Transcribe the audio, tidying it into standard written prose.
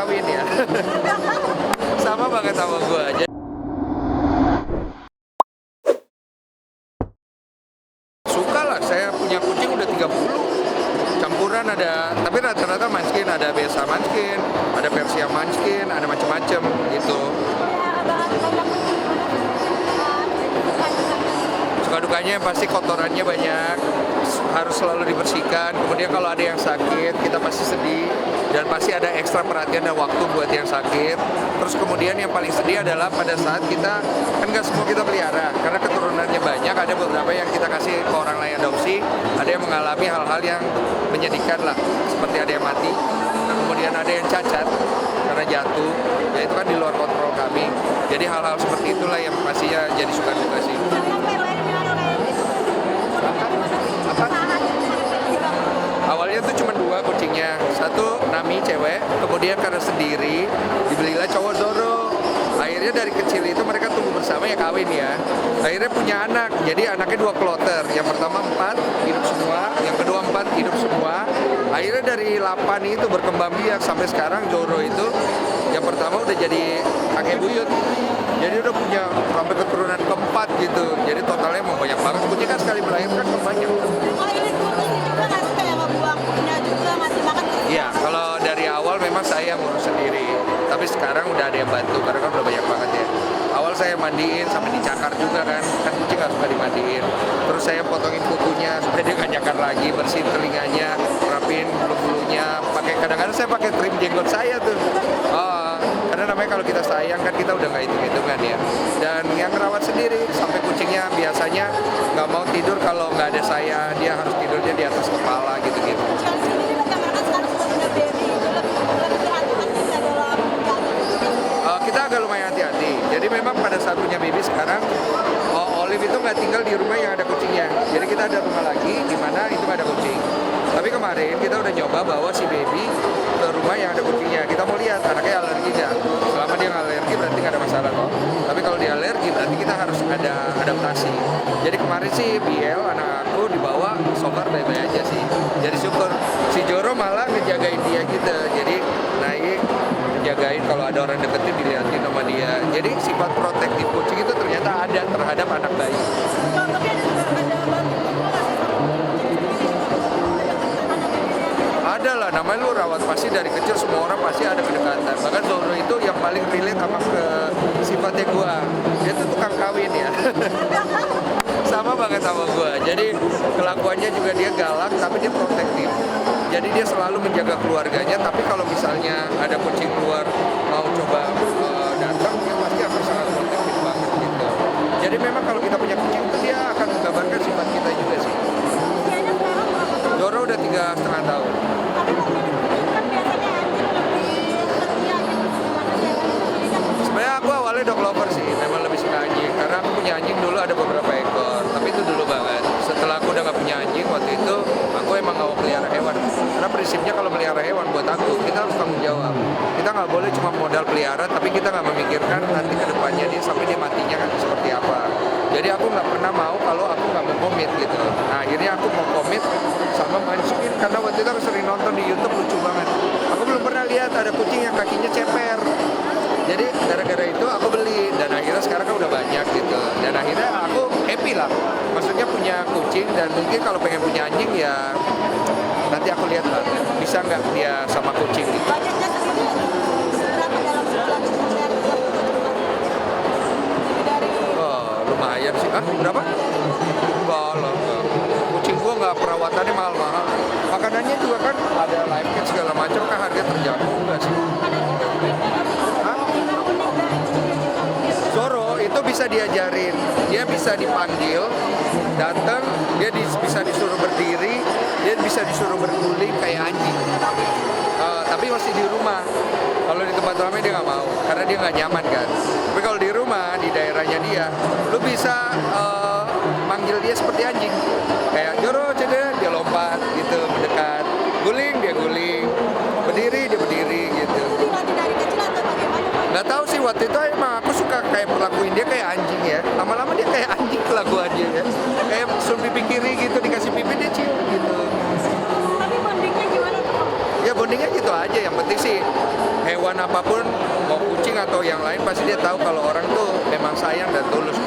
kawin ya. Sama banget sama gue aja. Suka lah, saya punya kucing udah 30. Campuran ada, tapi rata-rata Munchkin, ada biasa Munchkin, ada Persia Munchkin, ada macam-macam gitu. Suka dukanya pasti kotorannya banyak, harus selalu dibersihkan. Kemudian kalau ada yang sakit, kita pasti sedih dan pasti ada ekstra perhatian dan waktu buat yang sakit. Terus kemudian yang paling sedih adalah pada saat kita, kan nggak semua kita pelihara, karena keturunannya banyak. Ada beberapa yang kita kasih ke orang lain adopsi, ada yang mengalami hal-hal yang menyedihkan lah, seperti ada yang mati, dan kemudian ada yang cacat karena jatuh. Ya itu kan di luar kontrol kami. Jadi hal-hal seperti itulah yang pastinya jadi suka duka sih. Apa? Awalnya tuh cuma 2 kucingnya, satu Nami cewek, kemudian karena sendiri dibelilah cowok Zoro. Akhirnya dari kecil itu mereka tumbuh bersama ya, kawin ya. Akhirnya punya anak, jadi anaknya 2 kloter. Yang pertama 4 hidup semua, yang kedua 4 hidup semua. Akhirnya dari 8 itu berkembang biak sampai sekarang Zoro itu yang pertama udah jadi kakek buyut. Jadi udah punya sampai keturunan keempat gitu. Jadi totalnya mau banyak banget. Kucing kan sekali melahirkan banyak. Iya, kalau dari awal memang saya ngurus sendiri. Tapi sekarang udah ada yang bantu karena kan udah banyak banget ya. Awal saya mandiin sampai dicakar juga kan kucing nggak suka dimandiin. Terus saya potongin kukunya supaya dia nggak nyakar lagi, bersihin telinganya, rapin bulu-bulunya. Kadang-kadang saya pakai trim jenggot saya tuh. Oh, karena namanya kalau kita sayang kan kita udah nggak hitung-hitungan ya. Dan yang ngerawat sendiri sampai kucingnya biasanya nggak mau tidur kalau nggak ada saya, dia harus tidurnya di atas kepala gitu-gitu. Kita agak lumayan hati-hati. Jadi memang pada saat punya baby sekarang, Olive itu nggak tinggal di rumah yang ada kucingnya. Jadi kita ada rumah lagi di mana itu nggak ada kucing. Tapi kemarin kita udah nyoba bawa si baby ke rumah yang ada kucingnya. Kita mau lihat anaknya alergi nggak. Selama dia nggak alergi berarti nggak ada masalah kok. Tapi kalau dia alergi berarti kita harus ada adaptasi. Jadi kemarin sih Biel anak aku dibawa, so far baik-baik aja sih. Jadi syukur. Si Zoro malah ngejagain dia gitu. Jadi naik jagain, kalau ada orang deketin dilihatin sama dia. Jadi sifat protektif kucing itu ternyata ada terhadap anak bayi. Ada lah, namanya lu rawat pasti dari kecil semua orang pasti ada kedekatan. Bahkan Zoro itu yang paling relate sama ke sifatnya gua. Dia tuh tukang kawin ya. Sama banget sama gua. Jadi kelakuannya juga dia galak tapi dia protektif. Jadi dia selalu menjaga keluarganya, tapi kalau misalnya ada kucing luar mau coba datang, dia pasti akan sangat protektif banget gitu. Jadi memang kalau kita punya kucing itu dia akan menggambarkan sifat kita juga sih. Zoro udah 3,5 tahun. Sebenarnya aku awalnya dog lover sih, memang lebih suka anjing. Karena aku punya anjing dulu ada beberapa ekor, tapi itu dulu banget. Setelah aku udah gak punya anjing, waktu itu aku emang gak mau pelihara hewan. Karena prinsipnya kalau melihara hewan buat aku, kita harus tanggung jawab. Kita nggak boleh cuma modal pelihara, tapi kita nggak memikirkan nanti ke depannya dia sampai dia matinya kan seperti apa. Jadi aku nggak pernah mau kalau aku nggak mau komit gitu. Nah akhirnya aku mau komit sama Munchkin karena waktu itu aku sering nonton di YouTube, lucu banget. Aku belum pernah lihat ada kucing yang kakinya ceper. Jadi gara-gara itu aku beli dan akhirnya sekarang kan udah banyak gitu. Dan akhirnya aku happy lah. Maksudnya punya kucing dan mungkin kalau pengen punya anjing ya nanti aku lihat lah bisa nggak dia sama kucing gitu. Oh, lumayan sih. Ah, berapa? Enggak lah. Kucing gua nggak perawatannya mahal-mahal. Makanannya juga kan ada live kit segala macam kan harga terjangkau enggak sih? Hah? Zoro itu bisa diajarin, dia bisa dipanggil, datang, dia bisa disuruh berdiri, dia bisa disuruh berguling kayak anjing. Tapi masih di rumah. Kalau di tempat ramai dia nggak mau, karena dia nggak nyaman kan. Tapi kalau di rumah, di daerahnya dia, lu bisa manggil dia seperti anjing. Kayak Zoro, cedek, dia lompat gitu, mendekat. Guling, dia guling. Berdiri, dia berdiri gitu. Nggak tahu sih, waktu itu emang aku suka kayak perlakuin dia kayak anjing ya. Lama-lama dia kayak anjing kelakuannya ya. Kayak suruh pipi kiri gitu, dikasih pipi dia cium gitu. Tapi bondingnya gimana tuh? Ya bondingnya gitu aja, yang penting sih hewan apapun, mau kucing atau yang lain, pasti dia tahu kalau orang tuh memang sayang dan tulus